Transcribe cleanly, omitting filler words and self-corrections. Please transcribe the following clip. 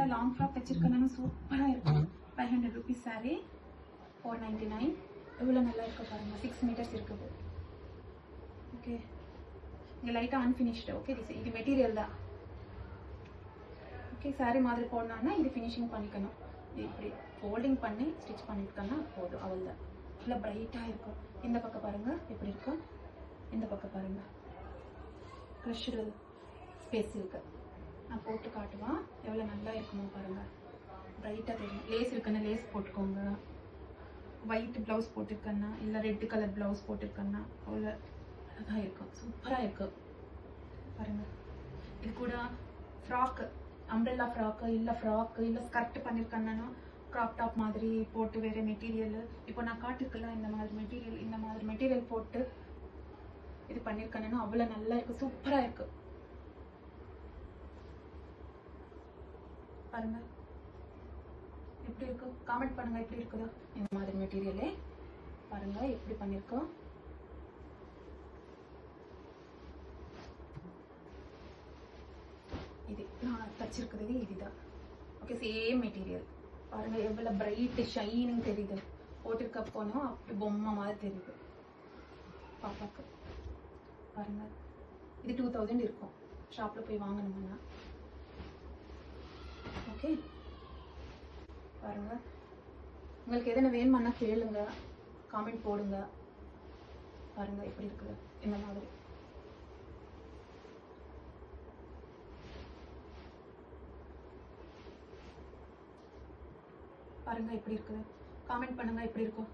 இதில் long frock தைச்சிருக்கேன்னு சூப்பராக இருக்கும். 500 rupees saree, 499. எவ்வளோ நல்லா இருக்கு பாருங்கள். 6 meters இருக்குது. ஓகே, இங்கே லைட்டாக அன்ஃபினிஷ்டு. ஓகே, இது மெட்டீரியல் தான். ஓகே, saree மாதிரி போடணுன்னா இது ஃபினிஷிங் பண்ணிக்கணும். இப்படி ஃபோல்டிங் பண்ணி ஸ்டிச் பண்ணியிருக்கேன்னா போதும், அவள் தான். நல்லா பிரைட்டாக இருக்கும். இந்த பக்கம் பாருங்கள் எப்படி இருக்கும், இந்த பக்கம் பாருங்கள் க்ரஷ்டு ஸ்பேஸ் இருக்குது. நான் போட்டு காட்டுவேன் எவ்வளோ நல்லா இருக்குமோ பாருங்கள். பிரைட்டாக தெரியும். லேஸ் இருக்குன்னா லேஸ் போட்டுக்கோங்க. ஒயிட் ப்ளவுஸ் போட்டிருக்கேன்னா இல்லை ரெட் கலர் ப்ளவுஸ் போட்டிருக்கேன்னா அவ்வளோ அழகாக இருக்கும். சூப்பராக இருக்கும் பாருங்கள். இது கூட ஃப்ராக்கு, அம்ப்ரெல்லா ஃப்ராக்கு இல்லை ஸ்கர்ட் பண்ணியிருக்கேன்னா க்ராப் டாப் மாதிரி போட்டு வேறு மெட்டீரியல். இப்போ நான் காட்டிருக்கலாம் இந்த மாதிரி மெட்டீரியல் போட்டு இது பண்ணியிருக்கேன்னா அவ்வளோ நல்லா இருக்குது. சூப்பராக இருக்குது பாருங்க. எப்படி இருக்கு காமெண்ட் பண்ணுங்க. எப்படி இருக்குதோ இந்த மாதிரி மெட்டீரியலே பாருங்க எப்படி பண்ணியிருக்கோம். இது நான் தச்சிருக்கிறது இதுதான். ஓகே, சேம் மெட்டீரியல் பாருங்க எவ்வளோ பிரைட் ஷைனிங் தெரியுது. போட்டிருக்க போனோம் அப்படி பொம்மை மாதிரி தெரியுது பாப்பாக்கு பாருங்க. இது 2000 இருக்கும் ஷாப்பில் போய் வாங்கணும்னா. ஓகே பாருங்க. உங்களுக்கு எதனா வேணுமானா கேளுங்க, காமெண்ட் போடுங்க. பாருங்க எப்படி இருக்குது இந்த மாதிரி. பாருங்க எப்படி இருக்குது, காமெண்ட் பண்ணுங்க எப்படி இருக்கும்.